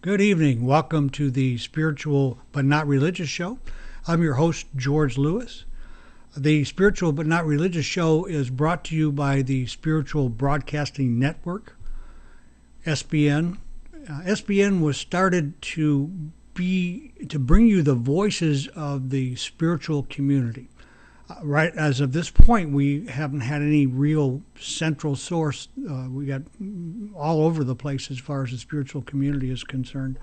Good evening. Welcome to the Spiritual But Not Religious Show. I'm your host, George Lewis. The Spiritual But Not Religious Show is brought to you by the Spiritual Broadcasting Network, SBN. SBN was started to bring you the voices of the spiritual community. Right as of this point, we haven't had any real central source. We got all over the place as far as the spiritual community is concerned,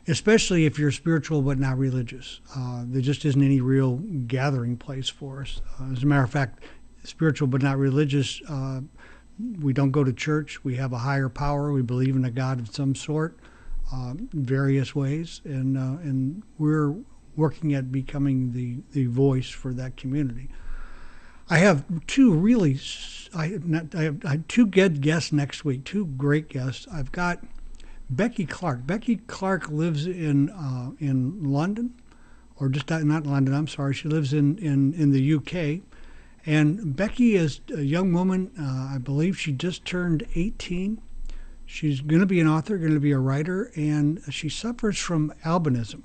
especially if you're spiritual but not religious. There just isn't any real gathering place for us. As a matter of fact, spiritual but not religious, we don't go to church. We have a higher power. We believe in a God of some sort, various ways, and we're working at becoming the voice for that community. I have two good guests next week, two great guests. I've got Becky Clark. Becky Clark lives in London, or just not London. I'm sorry. She lives in the UK, and Becky is a young woman. I believe she just turned 18. She's going to be an author, going to be a writer, and she suffers from albinism.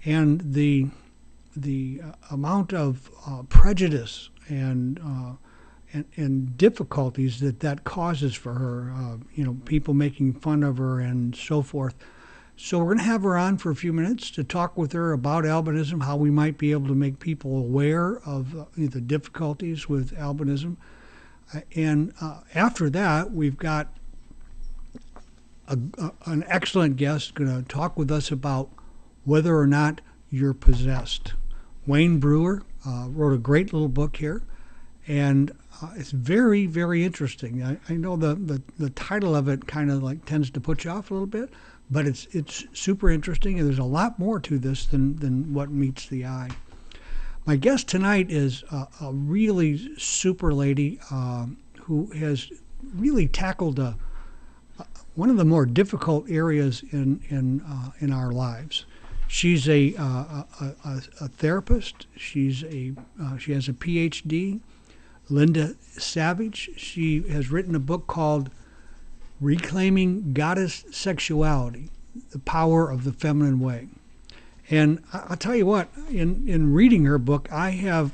And the amount of prejudice and difficulties that causes for her, people making fun of her and so forth. So we're going to have her on for a few minutes to talk with her about albinism, how we might be able to make people aware of the difficulties with albinism. And after that, we've got an excellent guest going to talk with us about whether or not you're possessed. Wayne Brewer wrote a great little book here, and it's very, very interesting. I know the title of it kind of like tends to put you off a little bit, but it's super interesting, and there's a lot more to this than what meets the eye. My guest tonight is a really super lady who has really tackled one of the more difficult areas in our lives. She's a therapist. She has a PhD. Linda Savage. She has written a book called Reclaiming Goddess Sexuality: The Power of the Feminine Way. And I'll tell you what, in reading her book, I use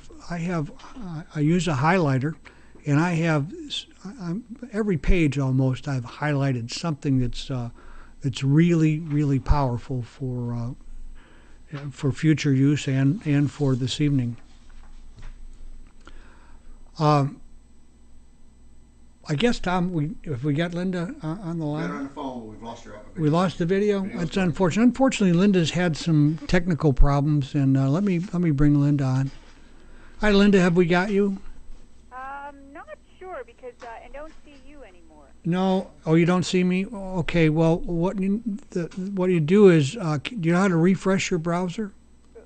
a highlighter, and I have every page almost I've highlighted something that's really, really powerful for future use and for this evening. I guess, Tom, if we got Linda on the line. Got her on the phone, but we've lost her. We lost the video? That's unfortunate. Unfortunately, Linda's had some technical problems, and let me bring Linda on. Hi, Linda, have we got you? Not sure, because I don't see you anymore. No. Oh, you don't see me? Okay. Well, what you do is, do you know how to refresh your browser? Do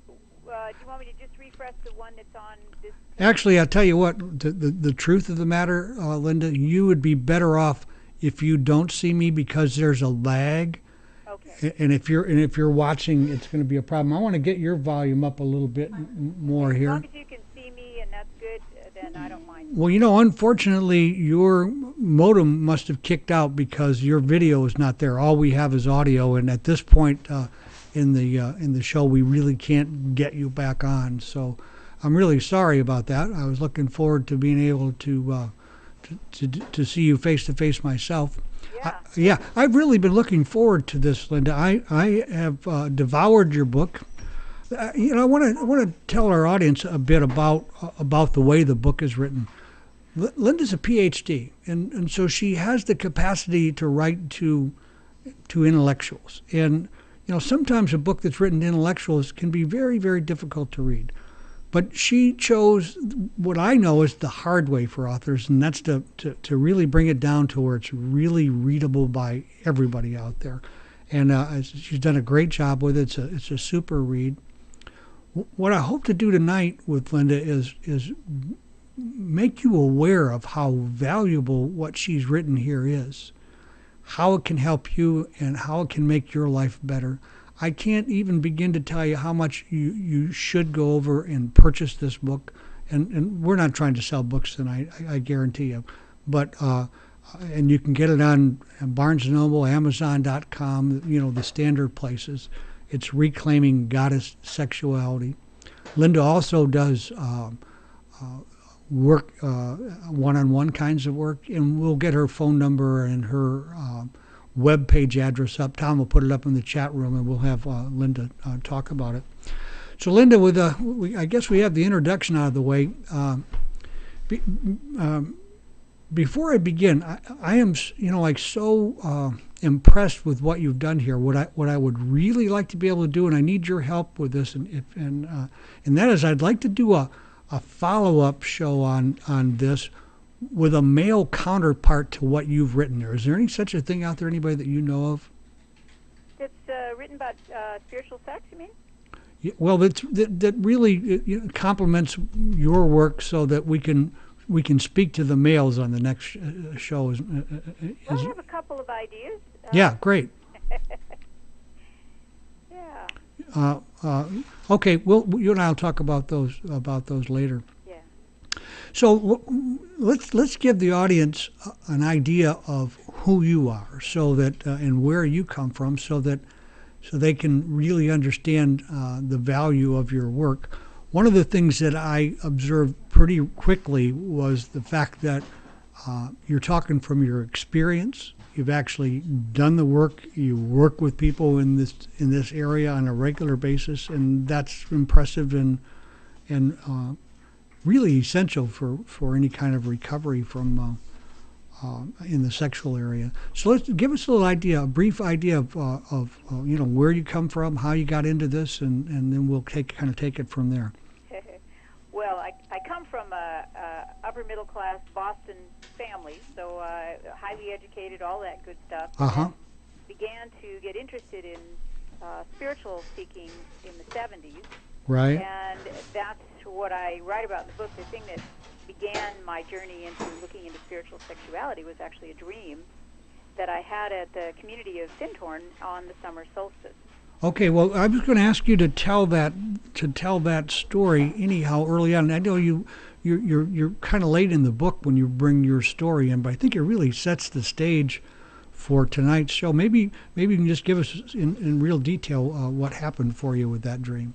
you want me to just refresh the one that's on this? Actually, I'll tell you what. The truth of the matter, Linda, you would be better off if you don't see me, because there's a lag. Okay. And if you're watching, it's going to be a problem. I want to get your volume up a little bit more here. As long as you can see me and that's good, then I don't mind. Well, unfortunately, your modem must have kicked out because your video is not there. All we have is audio, and at this point in the show, we really can't get you back on. So I'm really sorry about that. I was looking forward to being able to see you face to face myself. Yeah. I've really been looking forward to this, Linda. I have devoured your book. I want to tell our audience a bit about the way the book is written. Linda's a PhD, and so she has the capacity to write to intellectuals. And sometimes a book that's written to intellectuals can be very, very difficult to read. But she chose what I know is the hard way for authors, and that's to really bring it down to where it's really readable by everybody out there. And she's done a great job with it. It's a super read. What I hope to do tonight with Linda is make you aware of how valuable what she's written here is, how it can help you, and how it can make your life better. I can't even begin to tell you how much you should go over and purchase this book. And we're not trying to sell books tonight, I guarantee you. But and you can get it on Barnes & Noble, Amazon.com, the standard places. It's Reclaiming Goddess Sexuality. Linda also does work, one-on-one kinds of work, and we'll get her phone number and her web page address up. Tom will put it up in the chat room, and we'll have Linda talk about it. So, Linda, I guess we have the introduction out of the way. Before I begin, I am, so impressed with what you've done here. What I would really like to be able to do, and I need your help with this, and that is, I'd like to do a follow-up show on this with a male counterpart to what you've written there. Is there any such a thing out there, anybody that you know of? It's written about spiritual sex, you mean? Yeah, well, that really complements your work, so that we can speak to the males on the next show. Well, I have a couple of ideas. Yeah, great. Yeah. Okay, you and I will talk about those later. Yeah. So let's give the audience an idea of who you are, so that and where you come from, so they can really understand the value of your work. One of the things that I observed pretty quickly was the fact that you're talking from your experience. You've actually done the work. You work with people in this area on a regular basis, and that's impressive and really essential for any kind of recovery from in the sexual area. So let's give us a brief idea of where you come from, how you got into this, and then we'll take it from there. Well, I come from a upper middle class Boston family, so highly educated, all that good stuff. Uh-huh. And began to get interested in spiritual seeking in the 70s. Right. And that's what I write about in the book. The thing that began my journey into looking into spiritual sexuality was actually a dream that I had at the community of Findhorn on the summer solstice. Okay, well, I was going to ask you to tell that story anyhow early on. I know you're kind of late in the book when you bring your story in, but I think it really sets the stage for tonight's show. Maybe you can just give us in real detail what happened for you with that dream.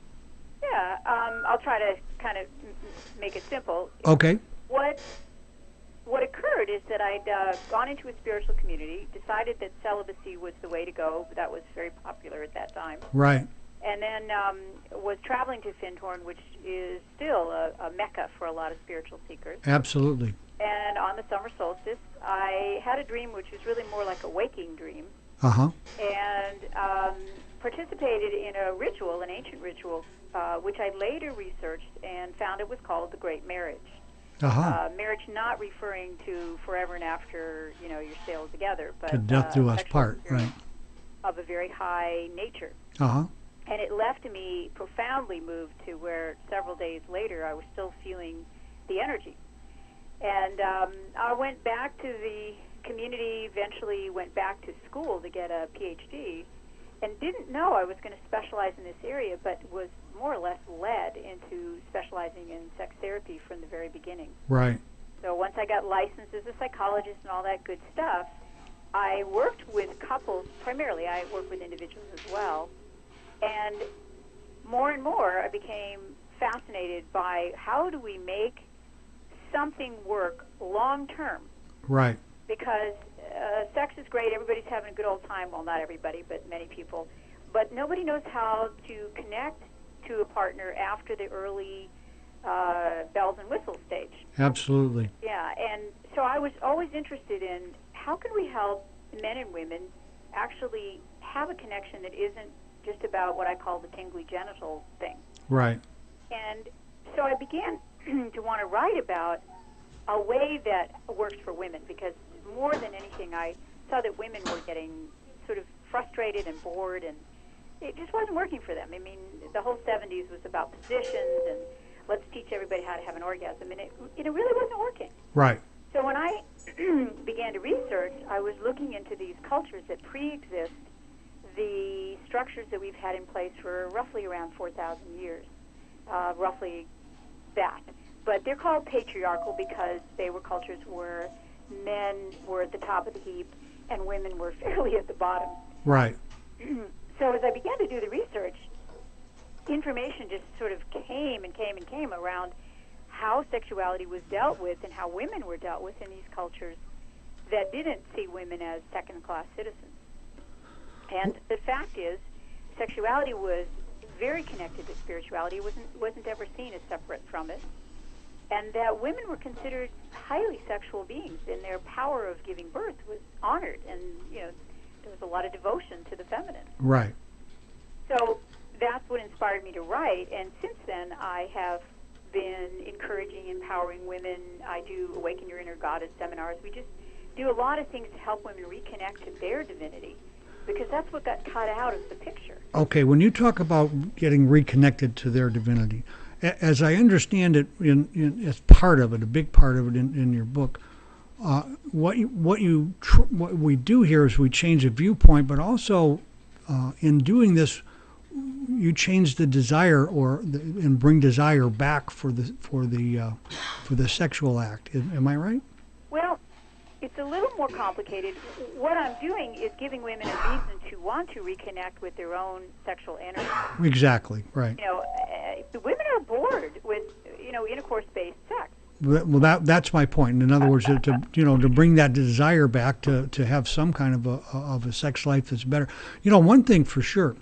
Yeah, I'll try to kind of make it simple. Okay. What occurred is that I'd gone into a spiritual community, decided that celibacy was the way to go. That was very popular at that time. Right. And then was traveling to Findhorn, which is still a mecca for a lot of spiritual seekers. Absolutely. And on the summer solstice, I had a dream which was really more like a waking dream. Uh-huh. And participated in a ritual, an ancient ritual, which I later researched and found it was called the Great Marriage. Uh-huh. Marriage not referring to forever and after, you're still together, but to death do us part, right? Of a very high nature. Uh-huh. And it left me profoundly moved to where several days later I was still feeling the energy. And I went back to the community, eventually went back to school to get a PhD, and didn't know I was going to specialize in this area, but was more or less led into specializing in sex therapy from the very beginning. Right. So once I got licensed as a psychologist and all that good stuff, I worked with couples, primarily I work with individuals as well, and more I became fascinated by how do we make something work long term. Right. Because sex is great, everybody's having a good old time, well, not everybody, but many people, but nobody knows how to connect to a partner after the early bells and whistles stage. Absolutely. Yeah, and so I was always interested in how can we help men and women actually have a connection that isn't just about what I call the tingly genital thing. Right. And so I began to want to write about a way that works for women, because more than anything I saw that women were getting sort of frustrated and bored, and it just wasn't working for them. I mean, the whole 70s was about positions and let's teach everybody how to have an orgasm, and it really wasn't working. Right. So when I began to research, I was looking into these cultures that pre-exist the structures that we've had in place for roughly around 4,000 years, roughly that. But they're called patriarchal because they were cultures where men were at the top of the heap and women were fairly at the bottom. Right. So as I began to do the research, information just sort of came around how sexuality was dealt with and how women were dealt with in these cultures that didn't see women as second-class citizens. And the fact is, sexuality was very connected to spirituality. It wasn't ever seen as separate from it. And that women were considered highly sexual beings, and their power of giving birth was honored. And, there was a lot of devotion to the feminine. Right. So that's what inspired me to write. And since then, I have been encouraging, empowering women. I do Awaken Your Inner Goddess seminars. We just do a lot of things to help women reconnect to their divinity, because that's what got cut out of the picture. Okay, when you talk about getting reconnected to their divinity, as I understand it, as part of it, a big part of it in your book, what we do here is we change the viewpoint, but also in doing this, you change the desire and bring desire back for the sexual act. Am I right? Well, it's a little more complicated. What I'm doing is giving women a reason to want to reconnect with their own sexual energy. Exactly, right. Women are bored with, intercourse-based sex. Well, that's my point. In other words, to bring that desire back to have some kind of a sex life that's better. One thing for sure,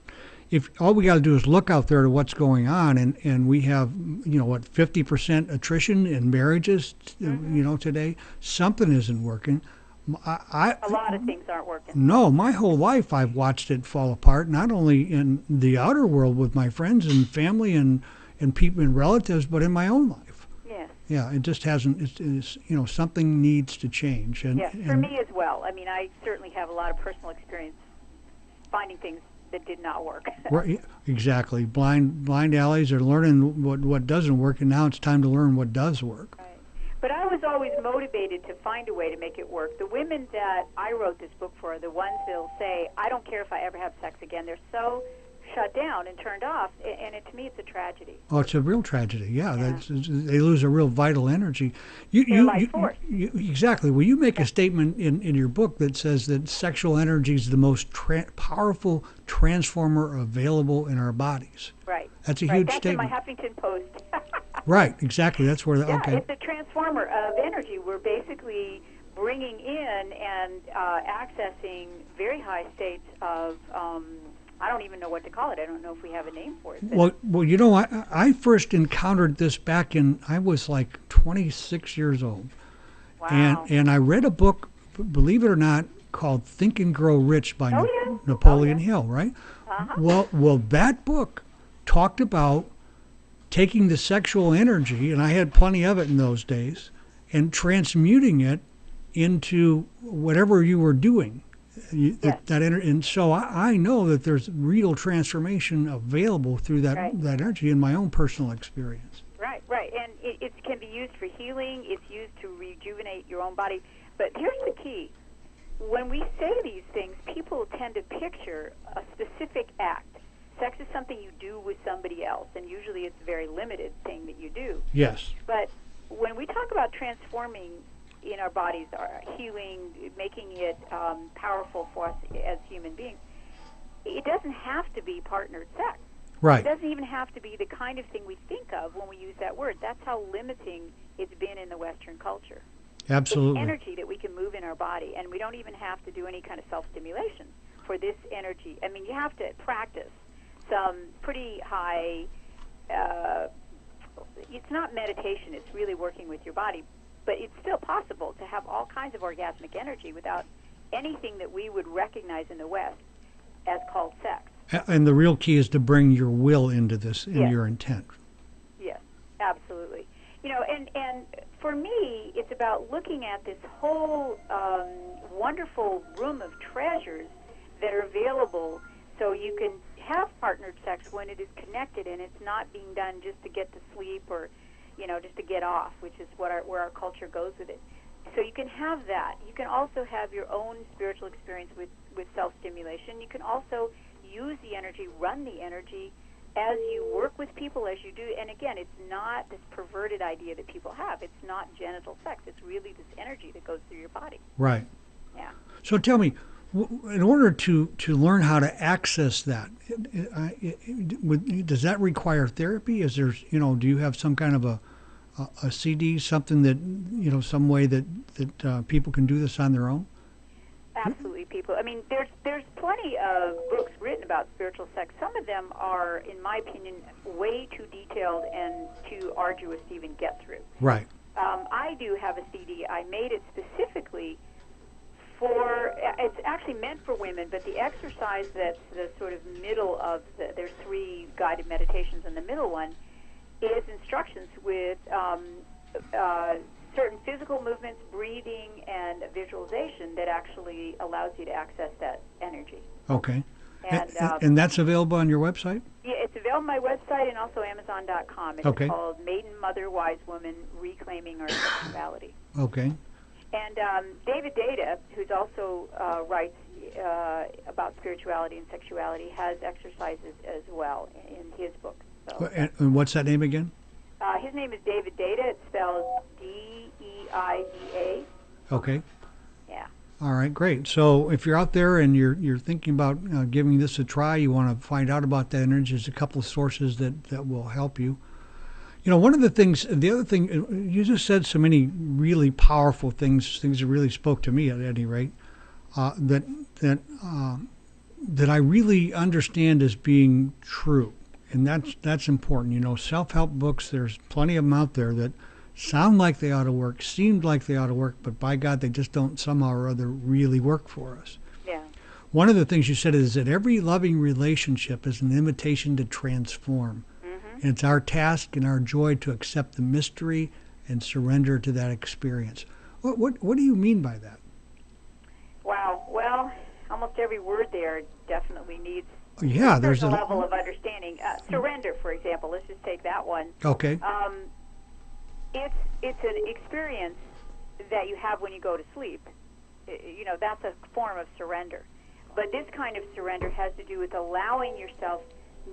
if all we got to do is look out there to what's going on, and we have 50% attrition in marriages, today, something isn't working. A lot of things aren't working. No, my whole life I've watched it fall apart. Not only in the outer world with my friends and family and people and relatives, but in my own life. Yes. Yeah, it just hasn't. It's something needs to change. Yes, for me as well. I mean, I certainly have a lot of personal experience finding things that did not work. Right, exactly. Blind alleys are learning what doesn't work, and now it's time to learn what does work. Right. But I was always motivated to find a way to make it work. The women that I wrote this book for are the ones that'll say, I don't care if I ever have sex again. They're so shut down and turned off, and to me it's a tragedy. Oh, it's a real tragedy. Yeah. They lose a real vital energy. Their life force. Exactly. Well, you make a statement in your book that says that sexual energy is the most powerful transformer available in our bodies. Right. That's a huge That's statement. in my Huffington Post. Right. Exactly. That's where. Yeah, okay. it's a transformer of energy. We're basically bringing in and accessing very high states of. I don't even know what to call it. I don't know if we have a name for it. Well, I first encountered this back I was like 26 years old. Wow. And I read a book, believe it or not, called Think and Grow Rich by yeah. Napoleon Hill, right? Uh-huh. Well, that book talked about taking the sexual energy, and I had plenty of it in those days, and transmuting it into whatever you were doing. Yes. And so I know that there's real transformation available through that energy in my own personal experience. Right. And it can be used for healing. It's used to rejuvenate your own body. But here's the key. When we say these things, people tend to picture a specific act. Sex is something you do with somebody else, and usually it's a very limited thing that you do. Yes. But when we talk about transforming in our bodies, our healing, making it powerful for us as human beings, it doesn't have to be partnered sex. Right. It doesn't even have to be the kind of thing we think of when we use that word. That's how limiting it's been in the Western culture. Absolutely. It's energy that we can move in our body, and we don't even have to do any kind of self-stimulation for this energy. I mean, you have to practice some pretty high, it's not meditation, it's really working with your body, but it's still possible to have all kinds of orgasmic energy without anything that we would recognize in the West as called sex. And the real key is to bring your will into this, in Yes. your intent. Yes, absolutely. And for me, it's about looking at this whole wonderful room of treasures that are available so you can have partnered sex when it is connected and it's not being done just to get to sleep or, just to get off, which is where our culture goes with it. So you can have that. You can also have your own spiritual experience with self-stimulation. You can also use the energy, run the energy as you work with people, as you do, and again, it's not this perverted idea that people have. It's not genital sex. It's really this energy that goes through your body. Right. Yeah. So tell me, in order to learn how to access that, does that require therapy? Is there, do you have some kind of a CD, something that, some way that people can do this on their own? Absolutely, people. I mean, there's plenty of books written about spiritual sex. Some of them are, in my opinion, way too detailed and too arduous to even get through. Right. I do have a CD. I made it specifically for, it's actually meant for women, but the exercise that's the sort of middle of there's 3 guided meditations, and the middle one is instructions with certain physical movements, breathing, and visualization that actually allows you to access that energy. Okay. And that's available on your website? Yeah, it's available on my website and also Amazon.com. It's Okay. called Maiden, Mother, Wise Woman, Reclaiming Our Sexuality. Okay. And David Data, who's also writes about spirituality and sexuality, has exercises as well in his book. So, And what's that name again? his name is David Data. It's spelled D-E-I-D-A. Okay. Yeah. All right, great. So if you're out there and you're thinking about giving this a try, you want to find out about that energy, there's a couple of sources that will help you. One of the things, the other thing, you just said so many really powerful things that really spoke to me at any rate, that I really understand as being true. And that's important. Self-help books, there's plenty of them out there that sound like they ought to work, seemed like they ought to work, but by God, they just don't somehow or other really work for us. Yeah. One of the things you said is that every loving relationship is an invitation to transform. And it's our task and our joy to accept the mystery and surrender to that experience. What do you mean by that? Wow. Well, almost every word there definitely needs there's a level of understanding. Surrender, for example. Let's just take that one. Okay. It's an experience that you have when you go to sleep. That's a form of surrender. But this kind of surrender has to do with allowing yourself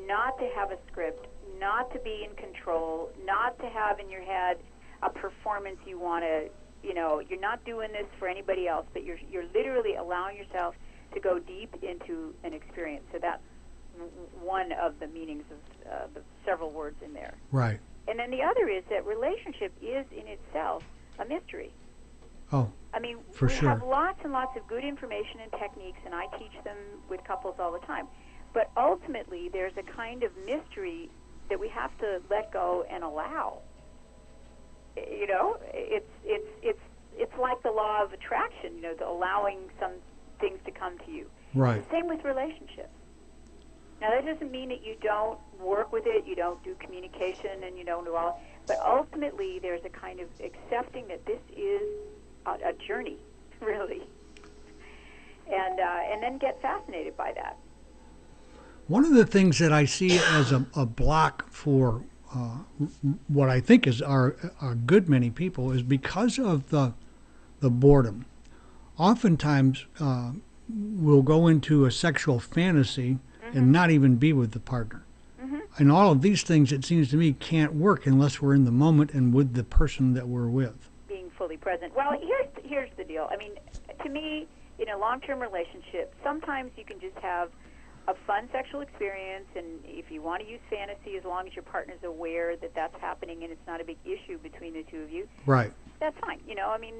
not to have a script, not to be in control, not to have in your head a performance you want to, you're not doing this for anybody else, but you're literally allowing yourself to go deep into an experience. So that's one of the meanings of the several words in there. Right. And then the other is that relationship is in itself a mystery. Oh, I mean, for we sure. have lots and lots of good information and techniques, and I teach them with couples all the time. But ultimately, there's a kind of mystery that we have to let go and allow. It's like the law of attraction. The allowing some things to come to you. Right. Same with relationships. Now, that doesn't mean that you don't work with it, you don't do communication, and you don't do all. But ultimately, there's a kind of accepting that this is a journey, really, and then get fascinated by that. One of the things that I see as a block for what I think is a good many people is because of the boredom. Oftentimes, we'll go into a sexual fantasy and not even be with the partner. And all of these things, it seems to me, can't work unless we're in the moment and with the person that we're with. Being fully present. Well, here's the deal. I mean, to me, in a long-term relationship, sometimes you can just have a fun sexual experience, and if you want to use fantasy, as long as your partner's aware that that's happening and it's not a big issue between the two of you, right? That's fine. I mean,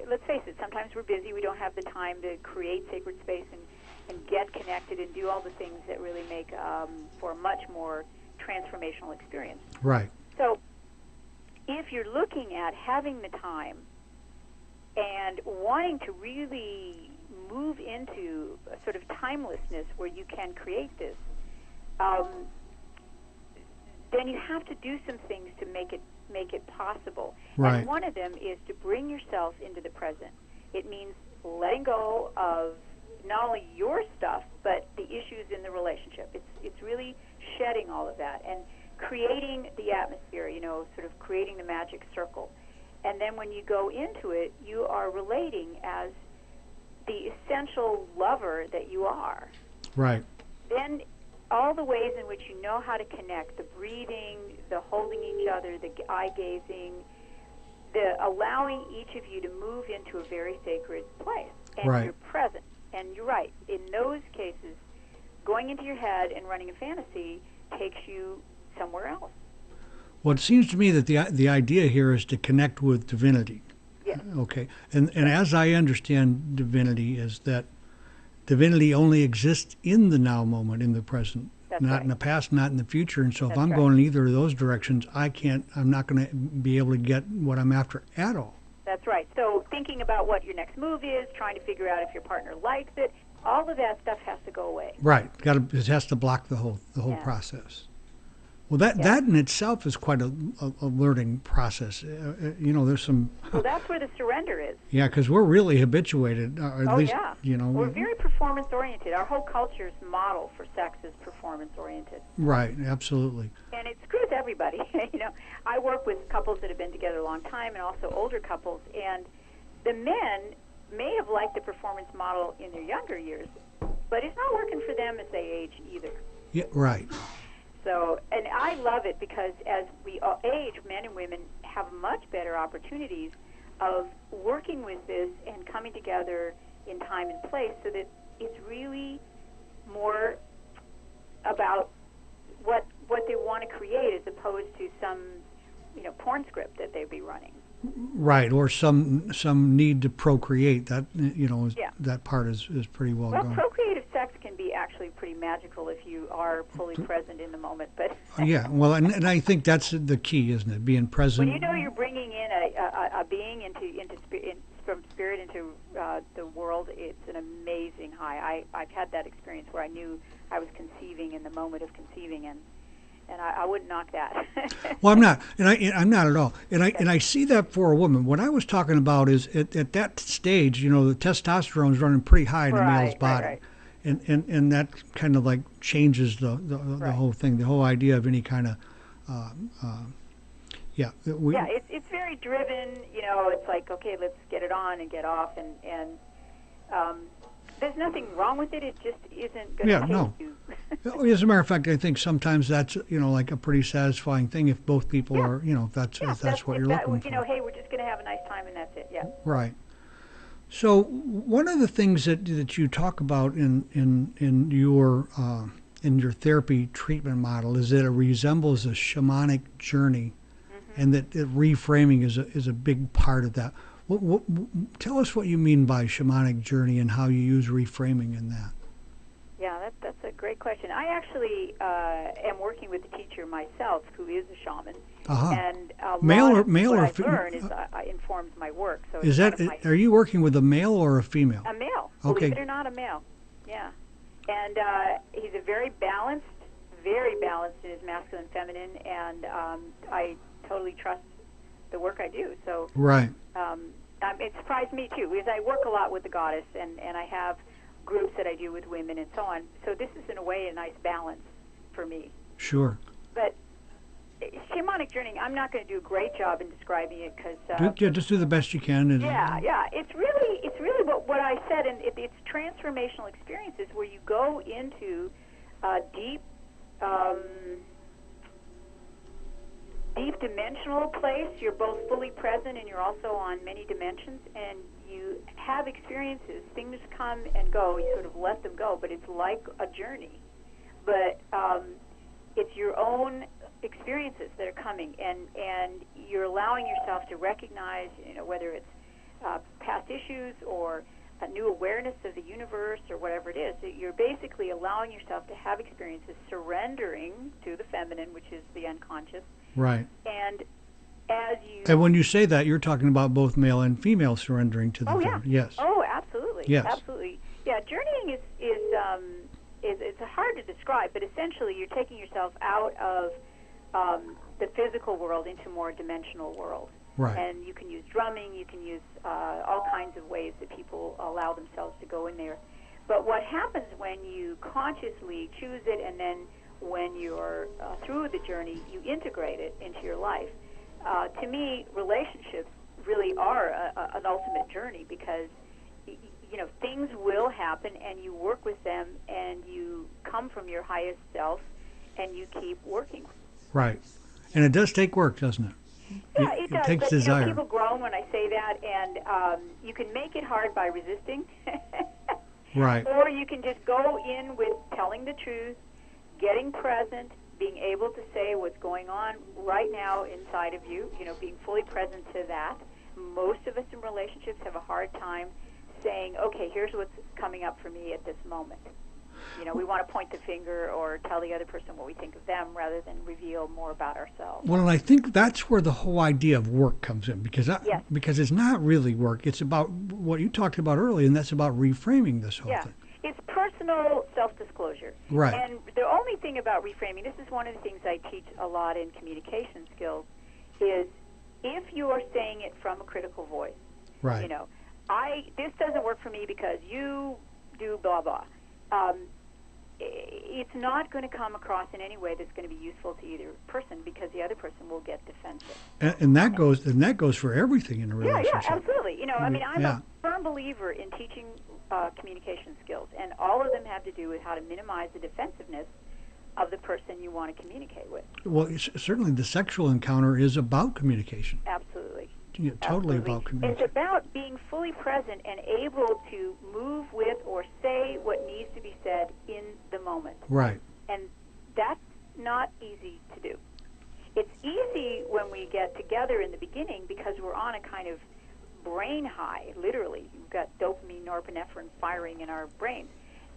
let's face it, sometimes we're busy, we don't have the time to create sacred space and get connected and do all the things that really make for a much more transformational experience. Right. So if you're looking at having the time and wanting to really move into a sort of timelessness where you can create this, then you have to do some things to make it possible. Right. And one of them is to bring yourself into the present. It means letting go of not only your stuff, but the issues in the relationship. It's really shedding all of that and creating the atmosphere, sort of creating the magic circle. And then when you go into it, you are relating as the essential lover that you are. Right. Then all the ways in which you know how to connect, the breathing, the holding each other, the eye gazing, the allowing each of you to move into a very sacred place. And Right. you're present. And you're right. In those cases, going into your head and running a fantasy takes you somewhere else. Well, it seems to me that the idea here is to connect with divinity. Yes. Okay. And as I understand divinity is that divinity only exists in the now moment, in the present, That's not right. in the past, not in the future. And so if That's I'm right. going in either of those directions, I'm not going to be able to get what I'm after at all. That's right. So thinking about what your next move is, trying to figure out if your partner likes it, all of that stuff has to go away. Right. It has to block the whole Yeah. process. Well, that in itself is quite a learning process. There's some. So that's where the surrender is. Yeah, because we're really habituated, or at least, Yeah. We're very performance oriented. Our whole culture's model for sex is performance oriented. Right, absolutely. And it screws everybody. I work with couples that have been together a long time and also older couples, and the men may have liked the performance model in their younger years, but it's not working for them as they age either. Yeah, right. So, and I love it because as we age, men and women have much better opportunities of working with this and coming together in time and place so that it's really more about what they want to create as opposed to some porn script that they'd be running. Right, or some need to procreate. That Yeah. that part is pretty well Well, gone. procreative sex can be actually pretty magical if you are fully present in the moment. But Yeah, well, and I think that's the key, isn't it? Being present. when you know you're bringing in a being from spirit into the world, it's an amazing high. I've had that experience where I knew I was conceiving in the moment of conceiving, and I wouldn't knock that. Well, I'm not, and I'm not at all. And I see that for a woman. What I was talking about is at that stage, the testosterone is running pretty high in a male's body, right. And that kind of like changes the Right. whole thing, the whole idea of any kind of, Yeah, it's very driven. It's like, okay, let's get it on and get off, and there's nothing wrong with it. It just isn't going to take you. As a matter of fact, I think sometimes that's like a pretty satisfying thing if both people are, if that's what you're looking for. Hey, we're just going to have a nice time and that's it. Yeah. Right. So one of the things that you talk about in your therapy treatment model is that it resembles a shamanic journey, and that reframing is a big part of that. Tell us what you mean by shamanic journey and how you use reframing in that. Yeah, that's a great question. I actually am working with a teacher myself who is a shaman, and a male lot or of male what or I learn informs my work. So is that? Are you working with a male or a female? A male. Okay. Believe it or not, a male. Yeah, and he's a very balanced in his masculine, feminine, and I totally trust the work I do. So right. It surprised me too, because I work a lot with the goddess, and I have groups that I do with women and so on. So this is, in a way, a nice balance for me. Sure. But shamanic journey, I'm not going to do a great job in describing it because just do the best you can. And, it's really what I said, and it's transformational experiences where you go into deep dimensional place. You're both fully present and you're also on many dimensions, and you have experiences. Things come and go. You sort of let them go, but it's like a journey. But it's your own experiences that are coming, and you're allowing yourself to recognize, whether it's past issues or a new awareness of the universe or whatever it is. You're basically allowing yourself to have experiences, surrendering to the feminine, which is the unconscious. Right. And as you... And when you say that, you're talking about both male and female surrendering to the feminine. Yes. Oh, absolutely. Yes. Absolutely. Yeah, journeying is it's hard to describe, but essentially you're taking yourself out of the physical world into a more dimensional world. Right. And you can use drumming, you can use all kinds of ways that people allow themselves to go in there. But what happens when you consciously choose it, and then when you're through the journey, you integrate it into your life. To me, relationships really are an ultimate journey, because things will happen, and you work with them, and you come from your highest self, and you keep working. Right. And it does take work, doesn't it? Yeah, it does. Takes But desire. people groan when I say that, and you can make it hard by resisting, Right. or you can just go in with telling the truth, getting present, being able to say what's going on right now inside of you. Being fully present to that. Most of us in relationships have a hard time saying, okay, here's what's coming up for me at this moment. We want to point the finger or tell the other person what we think of them rather than reveal more about ourselves. Well, and I think that's where the whole idea of work comes in, because Yes. because it's not really work. It's about what you talked about earlier, and that's about reframing this whole Yeah. thing. It's personal self-disclosure. Right. And the only thing about reframing, this is one of the things I teach a lot in communication skills, is if you are saying it from a critical voice, Right. This doesn't work for me because you do blah, blah. It's not going to come across in any way that's going to be useful to either person, because the other person will get defensive. And that goes for everything in a relationship. Yeah, absolutely. I'm Yeah. a firm believer in teaching communication skills, and all of them have to do with how to minimize the defensiveness of the person you want to communicate with. Well, certainly the sexual encounter is about communication. Absolutely. Yeah, totally Absolutely. about It's communication. about being fully present and able to move with or say what needs to be said in the moment. Right. And that's not easy to do. It's easy when we get together in the beginning because we're on a kind of brain high, literally. We've got dopamine, norepinephrine firing in our brains.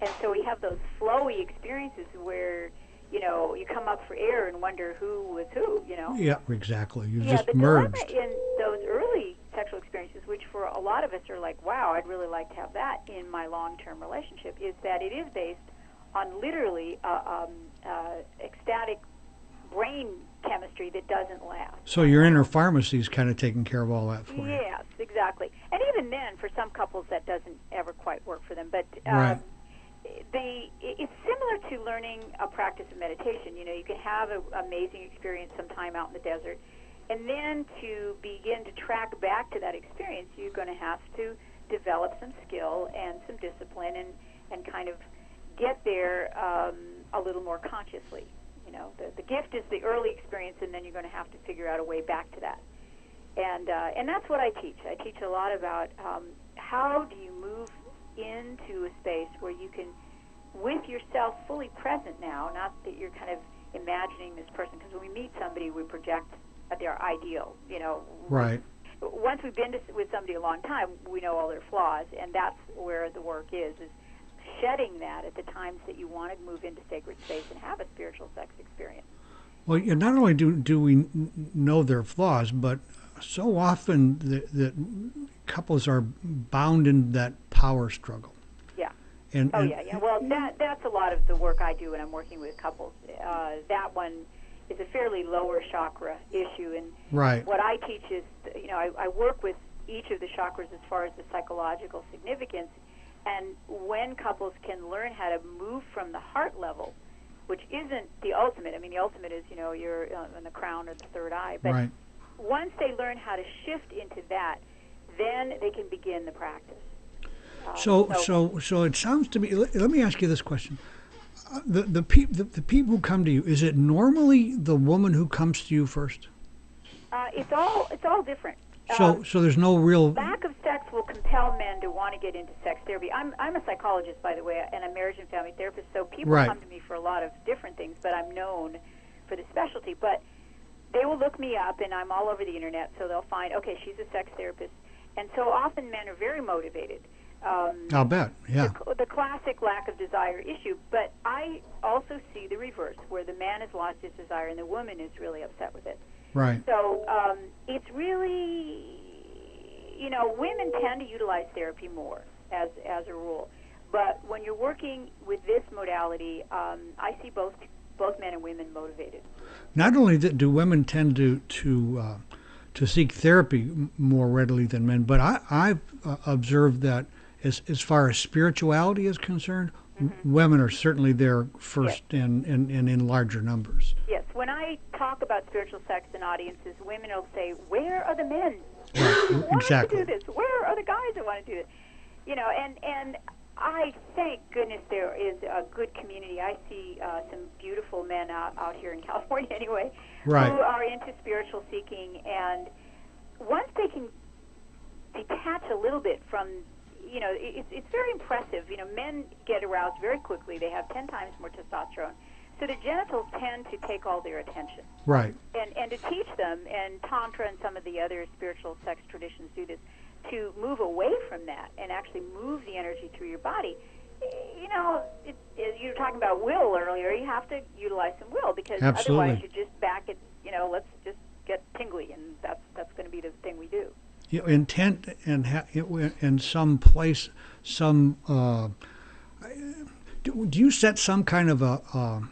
And so we have those flowy experiences where, you come up for air and wonder who was who, Yeah, exactly. You Yeah, just the merged. dilemma in those early sexual experiences, which for a lot of us are like, wow, I'd really like to have that in my long-term relationship, is that it is based on literally ecstatic brain chemistry that doesn't last. So your inner pharmacy is kind of taking care of all that for you. Yes, exactly. And even then, for some couples, that doesn't ever quite work for them. But Right. It's similar to learning a practice of meditation. You can have an amazing experience sometime out in the desert, and then to begin to track back to that experience, you're going to have to develop some skill and some discipline and kind of get there a little more consciously. The gift is the early experience, and then you're going to have to figure out a way back to that. And that's what I teach. I teach a lot about how do you move into a space where you can, with yourself fully present now, not that you're kind of imagining this person, because when we meet somebody, we project their ideal, Right. Once we've been with somebody a long time, we know all their flaws, and that's where the work is shedding that at the times that you want to move into sacred space and have a spiritual sex experience. Well, not only do we know their flaws, but so often that couples are bound in that power struggle. Yeah. And Yeah. Well, that's a lot of the work I do when I'm working with couples. That one is a fairly lower chakra issue, and right. what I teach is, I work with each of the chakras as far as the psychological significance, and when couples can learn how to move from the heart level, which isn't the ultimate. I mean, the ultimate is, you're in the crown or the third eye, but Right. once they learn how to shift into that, then they can begin the practice. So it sounds to me. Let me ask you this question: the people who come to you, is it normally the woman who comes to you first? It's all different. So there's no real Lack of sex will compel men to want to get into sex therapy. I'm a psychologist, by the way, and a marriage and family therapist, so people Right. come to me for a lot of different things, but I'm known for the specialty. But they will look me up, and I'm all over the internet, so they'll find, okay, she's a sex therapist. And so often men are very motivated. I'll bet. Yeah. The classic lack of desire issue, but I also see the reverse, where the man has lost his desire and the woman is really upset with it. Right. So it's really, women tend to utilize therapy more as a rule. But when you're working with this modality, I see both men and women motivated. Not only do women tend to seek therapy more readily than men, but I've observed that as far as spirituality is concerned, women are certainly there first and in larger numbers. Yes, when I talk about spiritual sex in audiences, women will say, where are the men Right, who want exactly. to do this? Where are the guys that want to do this? And I thank goodness there is a good community. I see some beautiful men out here in California anyway, Right. who are into spiritual seeking, and once they can detach a little bit from, it's very impressive. Men get aroused very quickly. They have 10 times more testosterone. So the genitals tend to take all their attention. Right. And to teach them, and Tantra and some of the other spiritual sex traditions do this, to move away from that and actually move the energy through your body. You were talking about will earlier. You have to utilize some will, because Absolutely. otherwise you just back it, let's just get tingly, and that's going to be the thing we do. Intent and some place, some. Do you set some kind of a?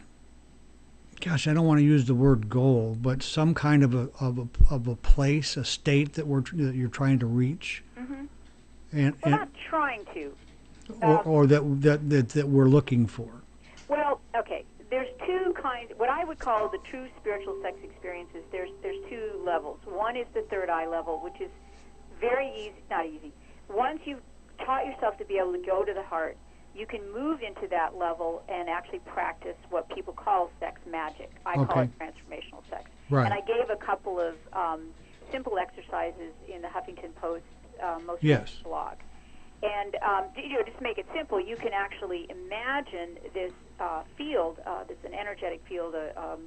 Gosh, I don't want to use the word goal, but some kind of a place, a state that you're trying to reach, Mm-hmm. and We're not trying to. or that we're looking for. Well, okay. There's two kinds. What I would call the true spiritual sex experiences. There's two levels. One is the third eye level, which is very easy. Not easy. Once you've taught yourself to be able to go to the heart, you can move into that level and actually practice what people call sex magic. I call it transformational sex. Right. And I gave a couple of simple exercises in the Huffington Post most Yes. recent blog. And just to make it simple, you can actually imagine this field, this an energetic field, a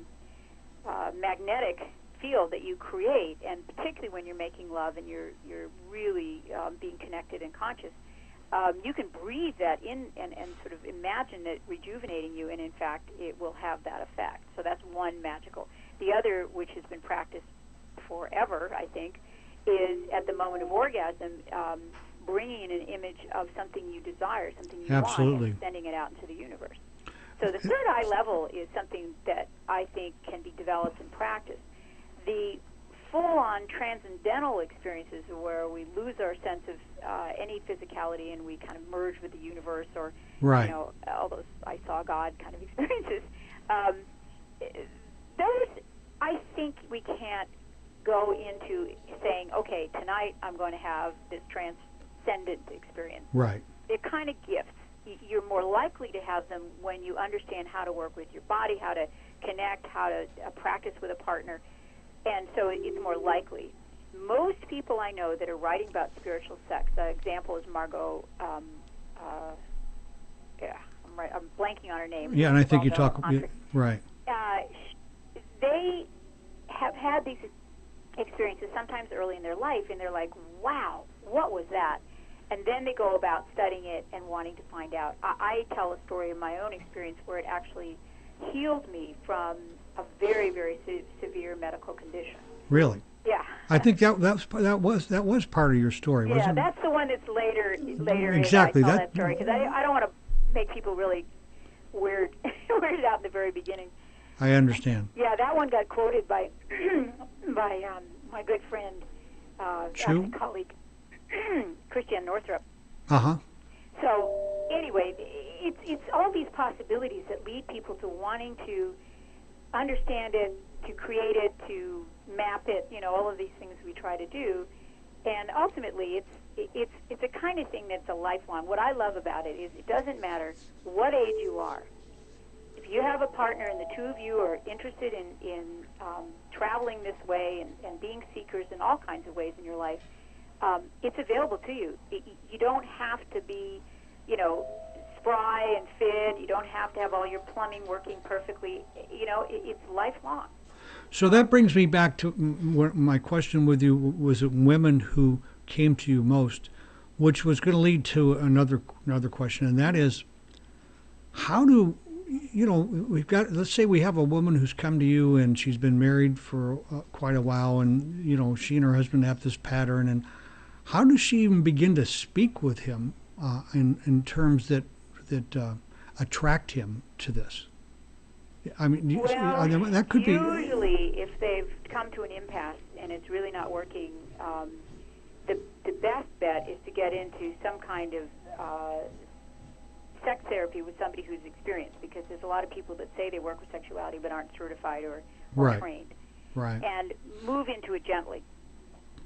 magnetic field that you create, and particularly when you're making love and you're really being connected and conscious. You can breathe that in and sort of imagine it rejuvenating you, and in fact, it will have that effect. So that's one magical. The other, which has been practiced forever, I think, is at the moment of orgasm, bringing in an image of something you desire, something you Absolutely. want, and sending it out into the universe. So the third eye level is something that I think can be developed and practiced. The full-on transcendental experiences where we lose our sense of any physicality and we kind of merge with the universe, or Right. all those I saw God kind of experiences. Those, I think we can't go into saying, okay, tonight I'm going to have this transcendent experience. Right. They're kind of gifts. You're more likely to have them when you understand how to work with your body, how to connect, how to practice with a partner. And so it's more likely. Most people I know that are writing about spiritual sex, the example is Margot, I'm blanking on her name. Yeah, and I think you talk. Tantric. Right. They have had these experiences sometimes early in their life, and they're like, wow, what was that? And then they go about studying it and wanting to find out. I tell a story of my own experience where it actually healed me from a very, very severe medical condition. Really. Yeah. I think that was part of your story, Yeah, wasn't it? that's the one that's later. Exactly, I tell that- that story because I don't want to make people really weirded out in the very beginning. I understand. Yeah, that one got quoted by my good friend, Chu? actually colleague, Christiane Northrup. Uh-huh. So anyway, it's all these possibilities that lead people to wanting to understand it, to create it, to map it. All of these things we try to do, and ultimately, it's a kind of thing that's a lifelong. What I love about it is it doesn't matter what age you are. If you have a partner and the two of you are interested in traveling this way and being seekers in all kinds of ways in your life, it's available to you. You don't have to be, spry and fit. You don't have to have all your plumbing working perfectly. It's lifelong. So that brings me back to my question with you. Was it women who came to you most, which was going to lead to another question, and that is, how do we've got, let's say we have a woman who's come to you and she's been married for quite a while, and she and her husband have this pattern, and how does she even begin to speak with him in terms that attract him to this? I mean, that could be. Usually, if they've come to an impasse and it's really not working, the best bet is to get into some kind of sex therapy with somebody who's experienced, because there's a lot of people that say they work with sexuality but aren't certified or Right. trained. Right. And move into it gently,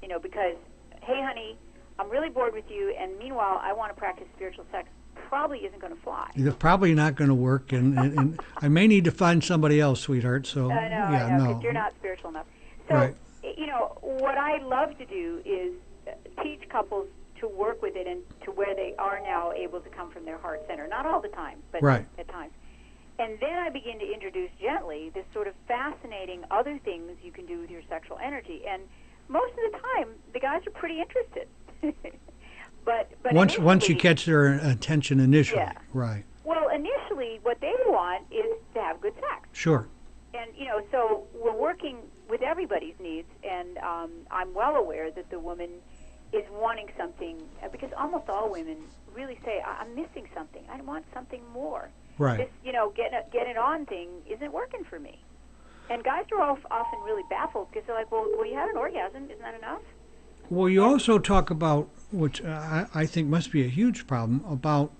because, hey, honey, I'm really bored with you, and meanwhile, I want to practice spiritual sex, probably isn't going to fly. They're probably not going to work, and I may need to find somebody else, sweetheart. So I yeah, know, because no, you're not spiritual enough. So, right, what I love to do is teach couples to work with it and to where they are now able to come from their heart center. Not all the time, but right, at times. And then I begin to introduce gently this sort of fascinating other things you can do with your sexual energy. And most of the time, the guys are pretty interested. but once you initially, catch their attention initially, yeah. right, Well, initially, what they want is to have good sex. sure, And, so we're working with everybody's needs, and I'm well aware that the woman is wanting something, because almost all women really say, I'm missing something. I want something more. right. This, get it on thing isn't working for me. And guys are often really baffled because they're like, well, you had an orgasm. Isn't that enough? Well, you also talk about, which I think must be a huge problem, about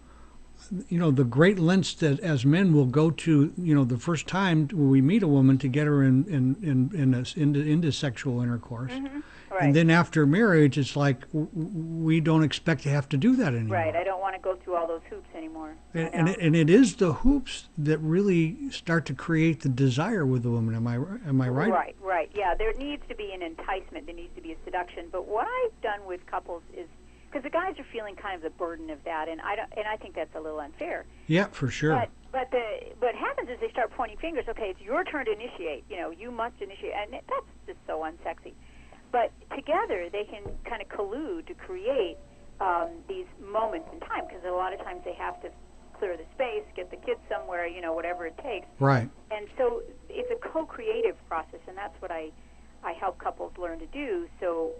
the great lengths that as men will go to, the first time we meet a woman to get her into sexual intercourse. Mm-hmm. Right. And then after marriage, it's like we don't expect to have to do that anymore. Right. I don't want to go through all those hoops anymore. And it is the hoops that really start to create the desire with the woman. Am I right? Right. Yeah, there needs to be an enticement. There needs to be a seduction. But what I've done with couples is, because the guys are feeling kind of the burden of that, and I think that's a little unfair. Yeah, for sure. But what happens is they start pointing fingers. Okay, it's your turn to initiate. You must initiate, and that's just so unsexy. But together they can kind of collude to create these moments in time, because a lot of times they have to clear the space, get the kids somewhere, whatever it takes. Right. And so it's a co-creative process, and that's what I help couples learn to do. So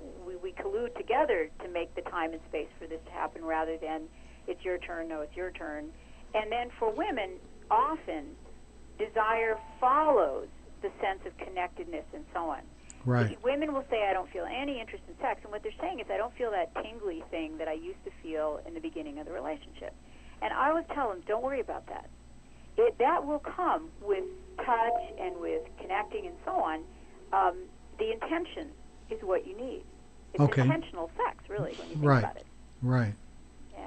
we collude together to make the time and space for this to happen, rather than it's your turn, no, it's your turn. And then for women, often desire follows the sense of connectedness and so on. Right. Women will say, I don't feel any interest in sex, and what they're saying is, I don't feel that tingly thing that I used to feel in the beginning of the relationship. And I always tell them, don't worry about that. That will come with touch and with connecting and so on. The intention is what you need. It's Okay. intentional sex, really, when you think Right. about it. Right. Yeah.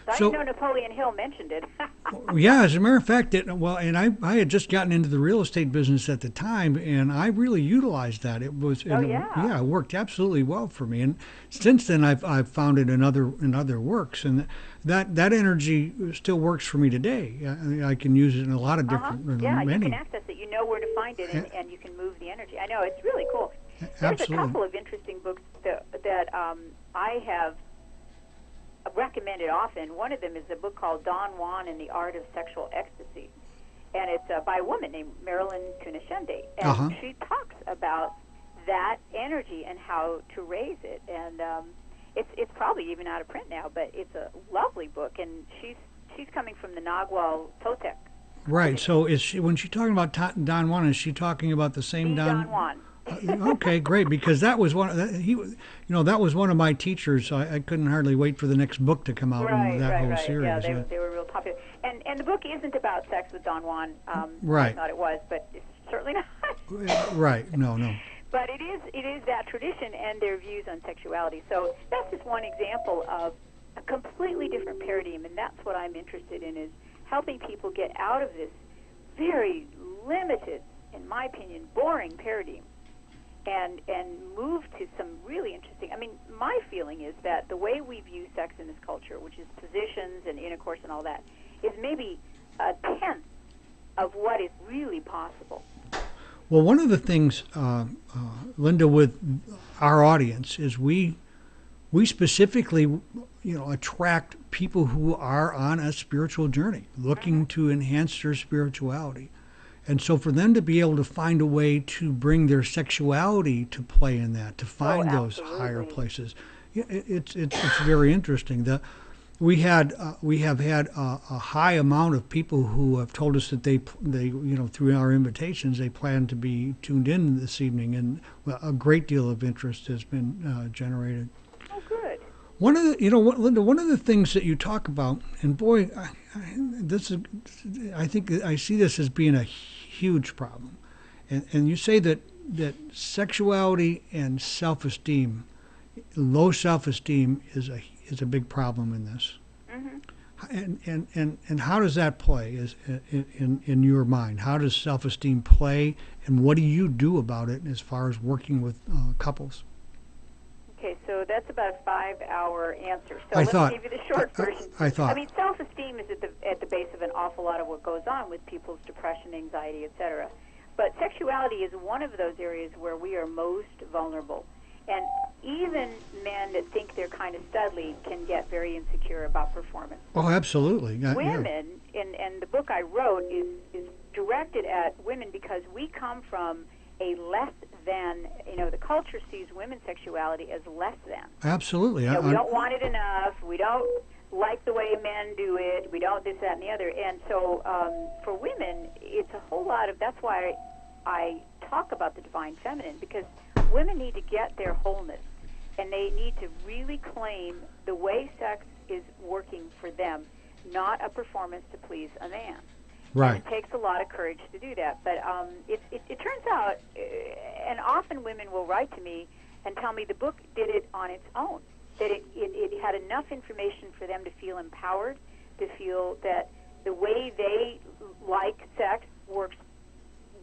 So I So- didn't know Napoleon Hill mentioned it. Yeah, as a matter of fact, and I had just gotten into the real estate business at the time, and I really utilized that. It was, Oh, and yeah. it worked absolutely well for me. And since then, I've found it in other works, and that energy still works for me today. I can use it in a lot of different, Yeah, you many. can access it. You know where to find it, and you can move the energy. I know, it's really cool. There's Absolutely. a couple of interesting books that I have recommended often. One of them is a book called Don Juan and the Art of Sexual Ecstasy, and it's by a woman named Marilyn Kunishende, and Uh-huh. she talks about that energy and how to raise it. And it's probably even out of print now, but it's a lovely book, and she's coming from the Nagual Toltec. Right. So is she, when she's talking about Don Juan, is she talking about the same Don Juan. Okay, great. Because that was that was one of my teachers. I couldn't hardly wait for the next book to come out in that whole series. Yeah, they were real popular. And the book isn't about sex with Don Juan. Right. I thought it was, but it's certainly not. Right. No. But it is that tradition and their views on sexuality. So that's just one example of a completely different paradigm, and that's what I'm interested in, is helping people get out of this very limited, in my opinion, boring paradigm, and move to some really interesting. I mean, my feeling is that the way we view sex in this culture, which is positions and intercourse and all that, is maybe a tenth of what is really possible. Well, one of the things, Linda, with our audience is we specifically, attract people who are on a spiritual journey, looking to enhance their spirituality. And so for them to be able to find a way to bring their sexuality to play in that, to find those higher places, it's very interesting. We have had a high amount of people who have told us that they through our invitations, they plan to be tuned in this evening, and a great deal of interest has been generated. Oh, good. One of the, Linda, one of the things that you talk about, and boy, I think I see this as being a huge problem, and you say that sexuality and self-esteem low self-esteem is a big problem in this. Hmm. And how does that play in your mind? How does self-esteem play, and what do you do about it as far as working with couples? Okay, so that's about a 5-hour answer. So I let thought- me give you the short version. I thought. I mean, self-esteem is at the base of an awful lot of what goes on with people's depression, anxiety, etc. But sexuality is one of those areas where we are most vulnerable. And even men that think they're kind of studly can get very insecure about performance. Oh, absolutely. Yeah. Women, and the book I wrote is directed at women because we come from a less than, the culture sees women's sexuality as less than. Absolutely. We don't want it enough. We don't like the way men do it. We don't this, that, and the other. And so for women, it's a whole lot of, that's why I talk about the divine feminine, because women need to get their wholeness, and they need to really claim the way sex is working for them, not a performance to please a man. Right. And it takes a lot of courage to do that. But it turns out, and often women will write to me and tell me the book did it on its own, that it had enough information for them to feel empowered, to feel that the way they like sex works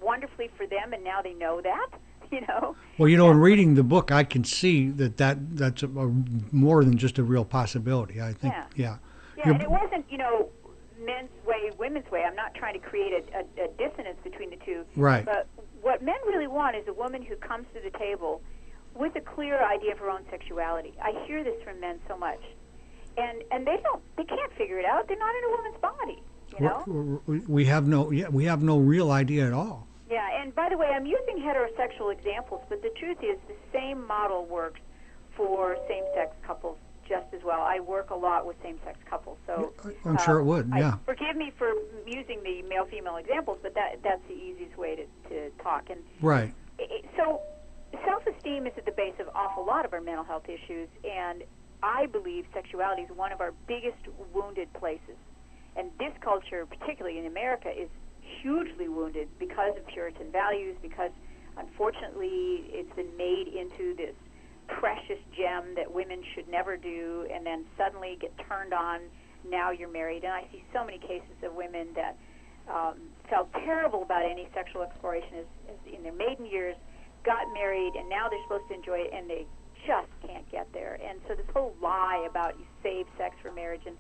wonderfully for them, and now they know that, Well, in reading the book, I can see that's more than just a real possibility. I think, Yeah, and it wasn't, men's way, women's way. I'm not trying to create a dissonance between the two. Right. But what men really want is a woman who comes to the table with a clear idea of her own sexuality. I hear this from men so much, and they can't figure it out. They're not in a woman's body. We have no real idea at all. Yeah, and by the way, I'm using heterosexual examples, but the truth is the same model works for same-sex couples just as well. I work a lot with same-sex couples, so I'm sure it would. Yeah. Forgive me for using the male-female examples, but that's the easiest way to talk. And right. So self-esteem is at the base of an awful lot of our mental health issues, and I believe sexuality is one of our biggest wounded places. And this culture, particularly in America, is hugely wounded because of Puritan values, because unfortunately it's been made into this precious gem that women should never do, and then suddenly get turned on, now you're married. And I see so many cases of women that felt terrible about any sexual exploration as in their maiden years, got married, and now they're supposed to enjoy it, and they just can't get there. And so this whole lie about you save sex for marriage, and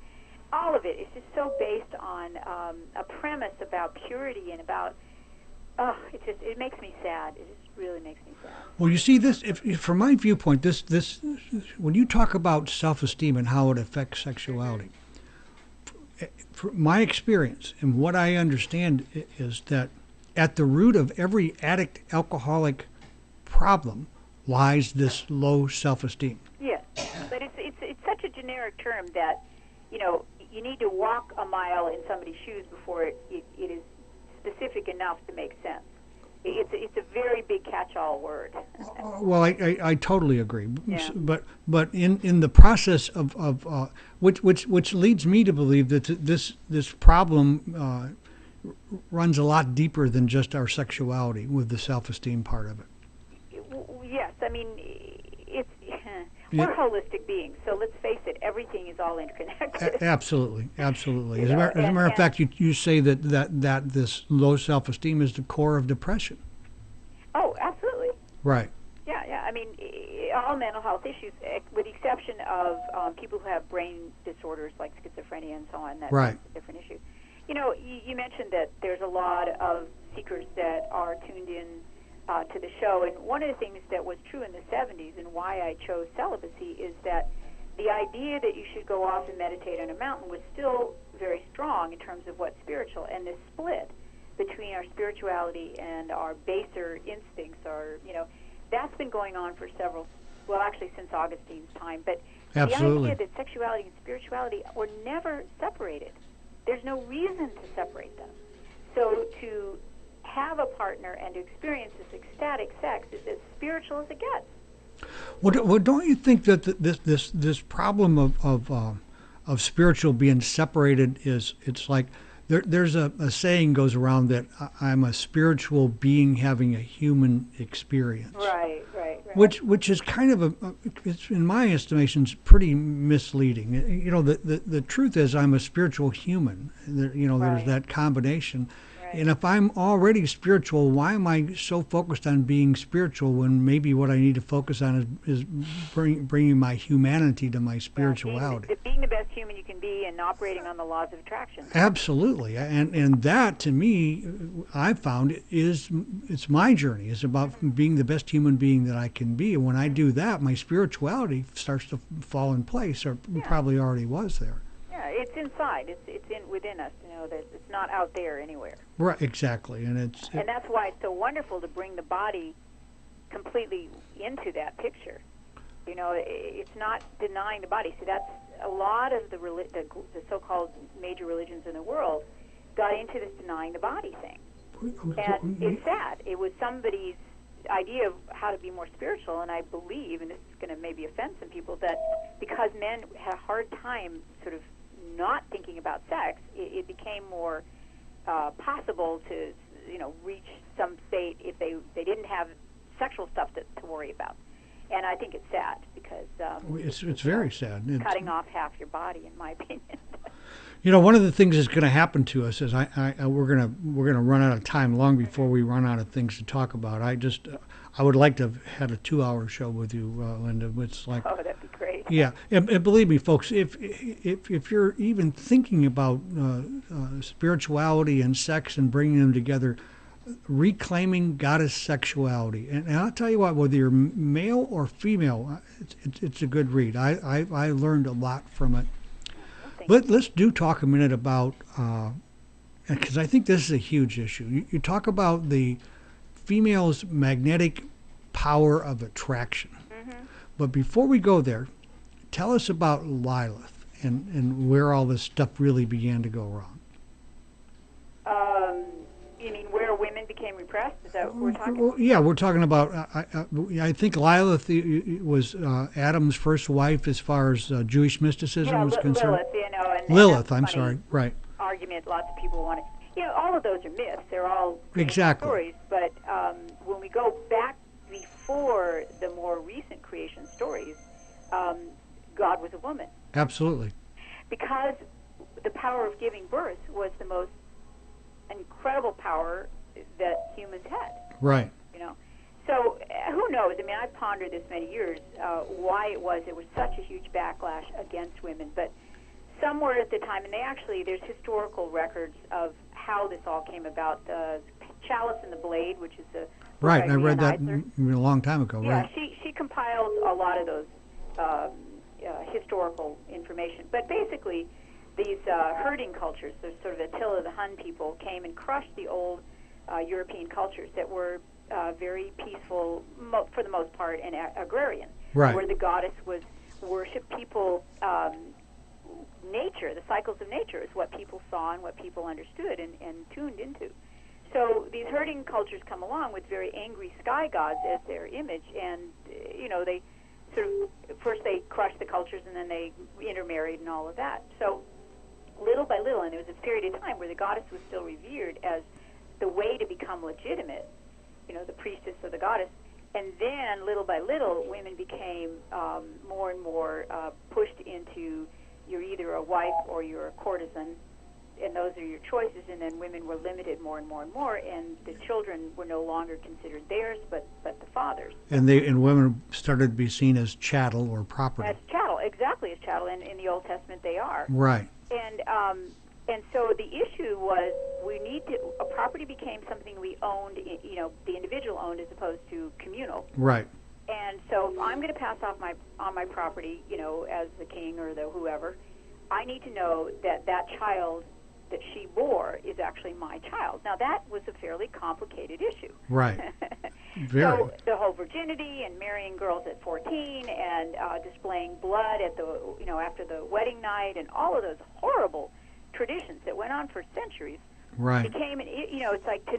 all of it is just so based on a premise about purity and about, it makes me sad. It just really makes me sad. Well, you see, this, if from my viewpoint, this when you talk about self-esteem and how it affects sexuality, from my experience and what I understand is that at the root of every addict, alcoholic problem lies this low self-esteem. Yes, but it's such a generic term that, you need to walk a mile in somebody's shoes before it is specific enough to make sense. It's a very big catch-all word. Well, I totally agree. Yeah. But in the process of which leads me to believe that this problem runs a lot deeper than just our sexuality with the self-esteem part of it. Yes, I mean we're holistic beings, so let's face it, everything is all interconnected. Absolutely. As a matter of fact, you say that this low self-esteem is the core of depression. Oh, absolutely. Right. Yeah. I mean, all mental health issues, with the exception of people who have brain disorders like schizophrenia and so on. That's right. a different issue. You mentioned that there's a lot of seekers that are tuned in to the show, and one of the things that was true in the 70s and why I chose celibacy is that the idea that you should go off and meditate on a mountain was still very strong in terms of what's spiritual, and this split between our spirituality and our baser instincts that's been going on for since Augustine's time, but absolutely. The idea that sexuality and spirituality were never separated. There's no reason to separate them. So to have a partner and to experience this ecstatic sex is as spiritual as it gets. Well, don't you think that this problem of spiritual being separated it's like There's a saying goes around that I'm a spiritual being having a human experience. Right. Which is kind of it's, in my estimation, it's pretty misleading. The truth is I'm a spiritual human. There's Right. that combination. Right. And if I'm already spiritual, why am I so focused on being spiritual when maybe what I need to focus on is bringing my humanity to my spirituality? Being the best human you can be and operating on the laws of attraction. Absolutely, and that to me, I've found it's my journey. It's about being the best human being that I can be. And when I do that, my spirituality starts to fall in place, or probably already was there. Yeah, it's inside. It's within us. That it's not out there anywhere. Right, exactly, and and that's why it's so wonderful to bring the body completely into that picture. It's not denying the body. See, that's a lot of the so-called major religions in the world got into this denying the body thing. And it's sad. It was somebody's idea of how to be more spiritual, and I believe, and this is going to maybe offend some people, that because men had a hard time sort of not thinking about sex, it became more possible to, reach some state if they didn't have sexual stuff to worry about. And I think it's sad because it's very sad. It's cutting off half your body, in my opinion. One of the things that's going to happen to us is we're gonna run out of time long before we run out of things to talk about. I would like to have had a 2-hour show with you, Linda. It's like, oh, that'd be great. Yeah, and believe me, folks, if you're even thinking about spirituality and sex and bringing them together, reclaiming goddess sexuality, and I'll tell you what, whether you're male or female, it's a good read. I learned a lot from it. Let's talk a minute about, because I think this is a huge issue. You talk about the female's magnetic power of attraction. Mm-hmm. But before we go there, tell us about Lilith and where all this stuff really began to go wrong. You mean where women became repressed? Is that what we're talking about? Well, yeah, we're talking about, I think Lilith was Adam's first wife as far as Jewish mysticism was concerned. Lilith, and Lilith, I'm sorry, right. Argument, lots of people want to, all of those are myths. They're all exactly stories. But when we go back before the more recent creation stories, God was a woman. Absolutely. Because the power of giving birth was the most incredible power that humans had. Right. So who knows? I mean, I've pondered this many years, why it was such a huge backlash against women. But somewhere at the time, and there's historical records of how this all came about. The Chalice and the Blade, which is the right, I read that a long time ago. Yeah, right. she compiled a lot of those historical information. But basically, these herding cultures, the sort of Attila the Hun people, came and crushed the old European cultures that were very peaceful, for the most part, and agrarian. Right. Where the goddess was worshipped. People, nature, the cycles of nature is what people saw and what people understood and tuned into. So these herding cultures come along with very angry sky gods as their image, and they sort of first they crushed the cultures and then they intermarried and all of that. So little by little, and there was a period of time where the goddess was still revered as the way to become legitimate, the priestess of the goddess. And then, little by little, women became more and more pushed into, you're either a wife or you're a courtesan, and those are your choices. And then women were limited more and more and more, and the children were no longer considered theirs, but the father's. And women started to be seen as chattel or property. As chattel, exactly as chattel. And in the Old Testament, they are. Right. And so the issue was a property became something we owned, the individual owned as opposed to communal. Right. And so if I'm going to pass off on my property, as the king or the whoever, I need to know that child that she bore is actually my child. Now that was a fairly complicated issue. Right. Very. So the whole virginity and marrying girls at 14 and displaying blood at after the wedding night and all of those horrible traditions that went on for centuries. Right. Became it's like to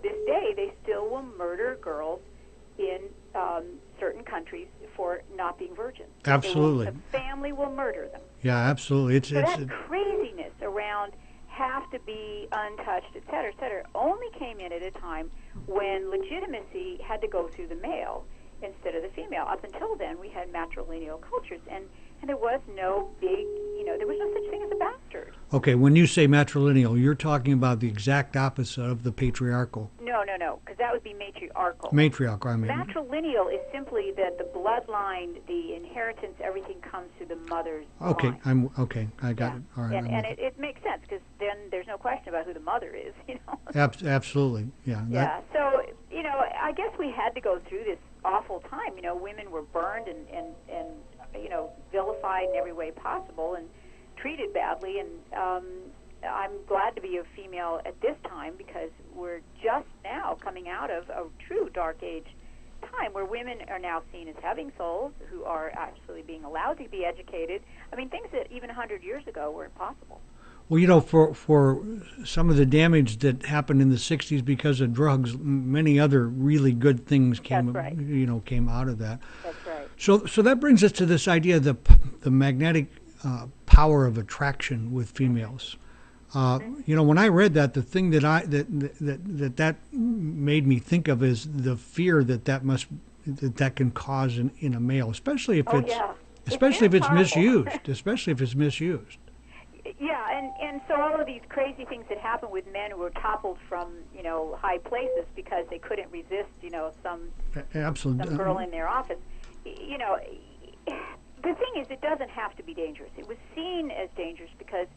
this day they still will murder girls in certain countries for not being virgins. Absolutely. The family will murder them. Yeah, absolutely. That craziness around have to be et cetera, only came in at a time when legitimacy had to go through the male instead of the female. Up until then, we had matrilineal cultures, and there was no big, there was no such thing as a bastard. Okay, when you say matrilineal, you're talking about the exact opposite of the patriarchal. No, because that would be matriarchal. Matriarchal, I mean. Matrilineal is simply that the bloodline, the inheritance, everything comes through the mother's Okay, line. I got it. All right. And it makes sense, because then there's no question about who the mother is, Absolutely, yeah. Yeah, so, I guess we had to go through this awful time. Women were burned and vilified in every way possible and treated badly, and I'm glad to be a female at this time, because we're just now coming out of a true dark age time where women are now seen as having souls who are actually being allowed to be educated. I mean, things that even 100 years ago were impossible. Well, for some of the damage that happened in the 60s because of drugs, many other really good things came, That's right. Came out of that. That's right. So that brings us to this idea of the magnetic power of attraction with females. When I read that, the thing that made me think of is the fear that can cause in a male, especially if it's misused. Especially if it's misused. Yeah, and so all of these crazy things that happen with men who were toppled from high places because they couldn't resist some girl in their office. The thing is, it doesn't have to be dangerous. It was seen as dangerous because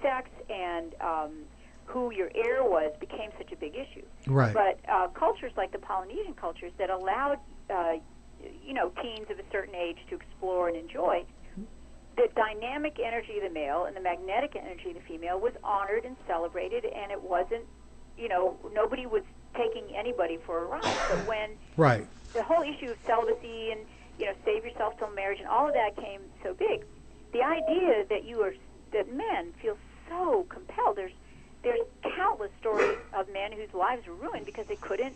sex and who your heir was became such a big issue. Right. But cultures like the Polynesian cultures that allowed teens of a certain age to explore and enjoy, the dynamic energy of the male and the magnetic energy of the female was honored and celebrated, and it wasn't, nobody was taking anybody for a ride. But when the whole issue of celibacy and, save yourself till marriage and all of that came so big, the idea that men feel so compelled, there's countless stories of men whose lives were ruined because they couldn't,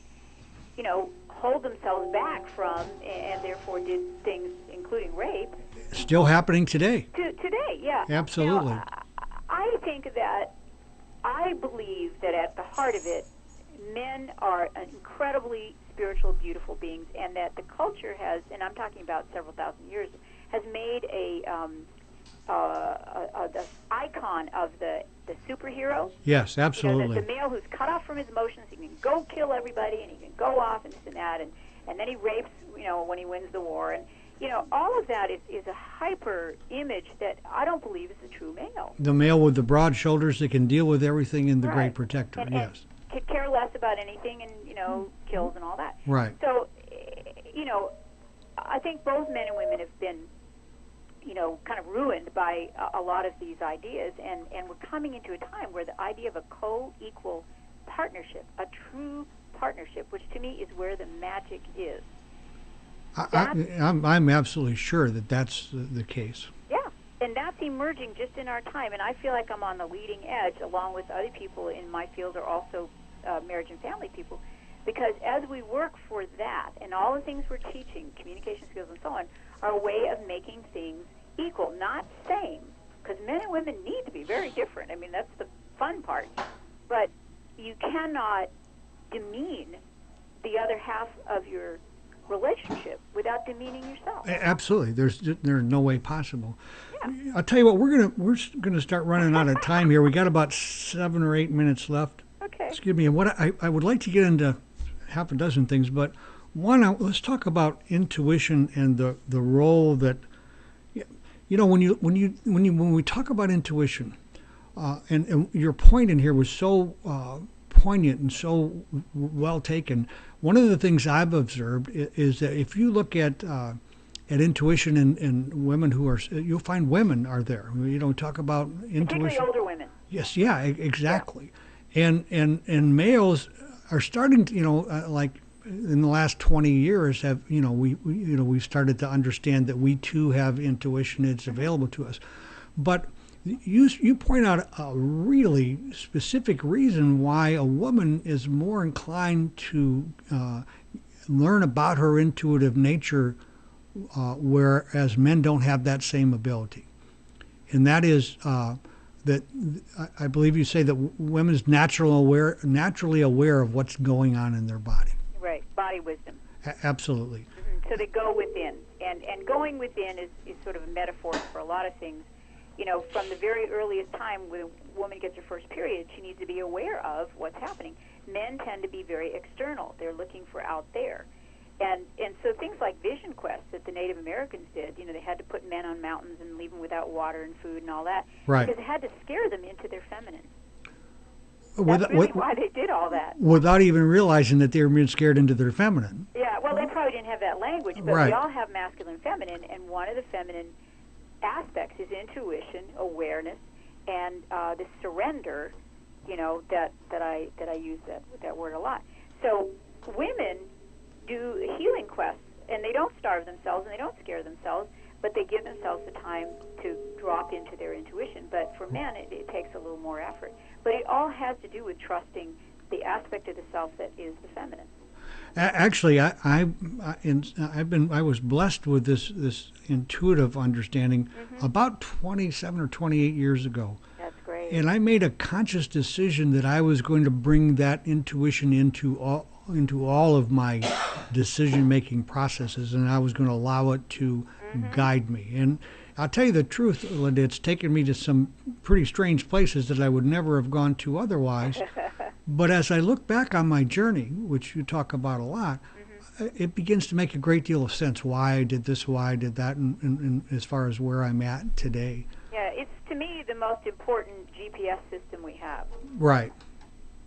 hold themselves back from, and therefore did things, including rape. Still happening today. Today, yeah. Absolutely. Now, I believe that at the heart of it, men are incredibly spiritual, beautiful beings, and that the culture has, and I'm talking about several thousand years, has made the icon of the superhero. Yes, absolutely. The male who's cut off from his emotions, he can go kill everybody, and he can go off and this and that, and then he rapes, when he wins the war, and all of that is a hyper image that I don't believe is the true male. The male with the broad shoulders that can deal with everything and the great protector. And could care less about anything, and kills and all that. Right. So, I think both men and women have been, kind of ruined by a lot of these ideas, and we're coming into a time where the idea of a co-equal partnership, a true partnership, which to me is where the magic is. I'm absolutely sure that that's the case. Yeah, and that's emerging just in our time, and I feel like I'm on the leading edge, along with other people in my field are also marriage and family people, because as we work for that, and all the things we're teaching, communication skills and so on, are a way of making things equal, not same, because men and women need to be very different. I mean, that's the fun part, but you cannot demean the other half of your relationship without demeaning yourself. Absolutely, there's no way possible. Yeah. I'll tell you what, we're gonna start running out of time here. We got about 7 or 8 minutes left. Okay. Excuse me. And what I would like to get into half a dozen things, but one, let's talk about intuition and the role that when we talk about intuition, and your point in here was so poignant and so well taken. One of the things I've observed is that if you look at intuition in women who are, you'll find women are there. Talk about intuition. Particularly older women. Yes, yeah, exactly. Yeah. And males are starting to, like in the last 20 years, have we've started to understand that we too have intuition. It's available to us, but you point out a really specific reason why a woman is more inclined to learn about her intuitive nature, whereas men don't have that same ability. And that is that I believe you say that women's naturally aware of what's going on in their body. Right, body wisdom. Absolutely. So they go within, and going within is sort of a metaphor for a lot of things. You know, from the very earliest time when a woman gets her first period, she needs to be aware of what's happening. Men tend to be very external. They're looking for out there. And so things like Vision Quest that the Native Americans did, you know, they had to put men on mountains and leave them without water and food and all that. Right. Because it had to scare them into their feminine. That's really why they did all that. Without even realizing that they were being scared into their feminine. Yeah, well, they probably didn't have that language, but right. we all have masculine and feminine, and one of the feminine aspects is intuition, awareness, and the surrender, you know, that I use that word a lot. So women do healing quests, and they don't starve themselves and they don't scare themselves, but they give themselves the time to drop into their intuition. But for men, it takes a little more effort. But it all has to do with trusting the aspect of the self that is the feminine. Actually, I was blessed with this intuitive understanding about 27 or 28 years ago. That's great. And I made a conscious decision that I was going to bring that intuition into all of my decision-making processes, and I was going to allow it to guide me. And I'll tell you the truth, Linda, it's taken me to some pretty strange places that I would never have gone to otherwise. But as I look back on my journey, which you talk about a lot, it begins to make a great deal of sense why I did this, why I did that, and as far as where I'm at today. Yeah, it's, to me, the most important GPS system we have. Right.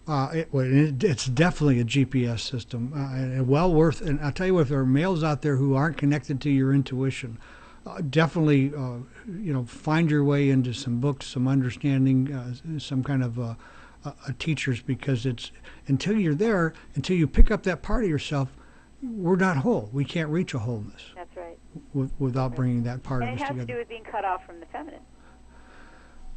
It's definitely a GPS system, and well worth. And I'll tell you what, if there are males out there who aren't connected to your intuition, definitely, find your way into some books, some understanding, some kind of teachers, because it's until you're there, until you pick up that part of yourself, we're not whole. We can't reach a wholeness. That's right. Without bringing that part of us together. And it has to do with being cut off from the feminine.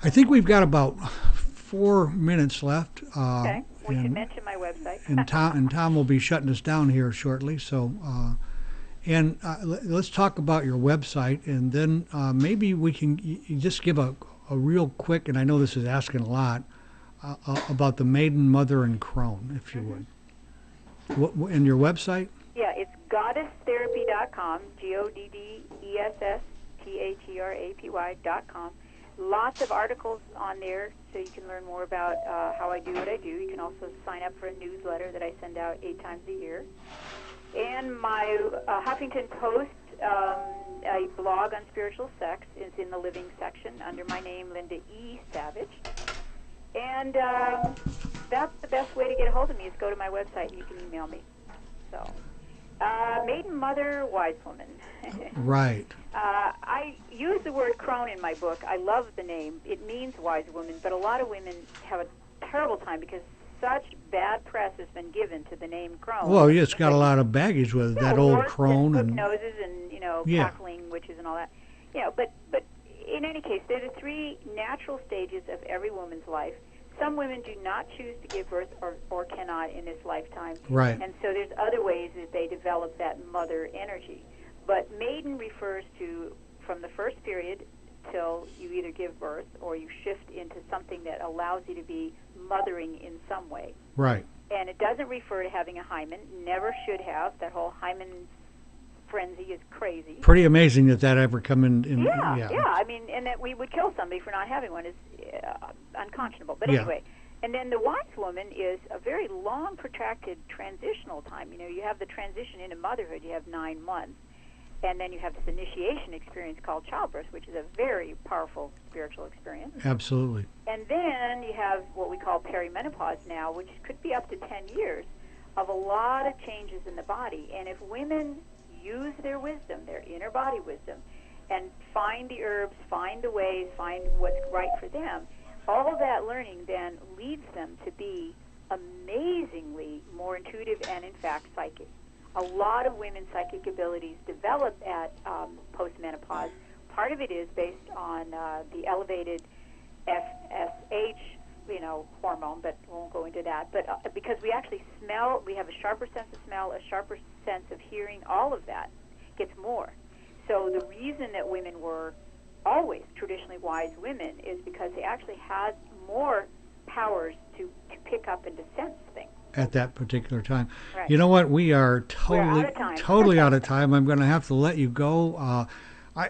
I think we've got about 4 minutes left. Okay. We should mention my website. and Tom will be shutting us down here shortly. So, let's talk about your website, and then maybe we can you just give a real quick, and I know this is asking a lot, about the Maiden, Mother, and Crone, if you would. And your website? Yeah, it's goddesstherapy.com, GODDESSTHERAPY.com. Lots of articles on there, so you can learn more about how I do what I do. You can also sign up for a newsletter that I send out 8 times a year. And my Huffington Post, a blog on spiritual sex, is in the living section under my name, Linda E. Savage. And that's the best way to get a hold of me, is go to my website and you can email me. So, Maiden, Mother, Wise Woman. Right. I use the word crone in my book. I love the name. It means wise woman, but a lot of women have a terrible time because such bad press has been given to the name crone. Well, yeah, it's got a lot of baggage with it, that old crone and noses and cackling witches and all that. But in any case, there are the 3 natural stages of every woman's life. Some women do not choose to give birth or cannot in this lifetime. Right. And so there's other ways that they develop that mother energy. But maiden refers to from the first period till you either give birth or you shift into something that allows you to be mothering in some way. Right. And it doesn't refer to having a hymen. Never should have. That whole hymen frenzy is crazy. Pretty amazing that ever come in. Yeah. I mean, and that we would kill somebody for not having one is unconscionable. But anyway, and then the wise woman is a very long, protracted transitional time. You have the transition into motherhood. You have 9 months. And then you have this initiation experience called childbirth, which is a very powerful spiritual experience. Absolutely. And then you have what we call perimenopause now, which could be up to 10 years of a lot of changes in the body. And if women use their wisdom, their inner body wisdom, and find the herbs, find the ways, find what's right for them, all of that learning then leads them to be amazingly more intuitive and, in fact, psychic. A lot of women's psychic abilities develop at postmenopause. Part of it is based on the elevated FSH, hormone, but won't go into that. But because we actually smell, we have a sharper sense of smell, a sharper sense of hearing, all of that gets more. So the reason that women were always traditionally wise women is because they actually had more powers to pick up and to sense things. At that particular time. Right. You know what? We are We're totally, out of time. totally out of time. I'm going to have to let you go. I'm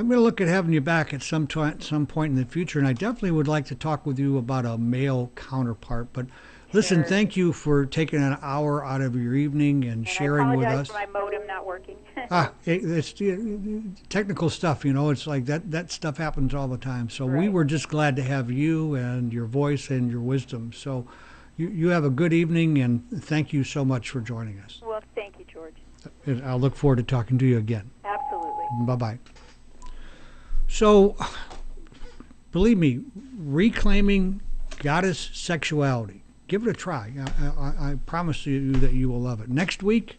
going to look at having you back at some point in the future, and I definitely would like to talk with you about a male counterpart. But listen, Sure. thank you for taking an hour out of your evening and sharing with I us. apologize for my modem not working. It's technical stuff, you know. It's like that stuff happens all the time. So we Right. were just glad to have you and your voice and your wisdom. So you have a good evening, and thank you so much for joining us. Well, thank you, George. And I'll look forward to talking to you again. Absolutely. Bye-bye. So, believe me, reclaiming goddess sexuality. Give it a try. I promise you that you will love it. Next week,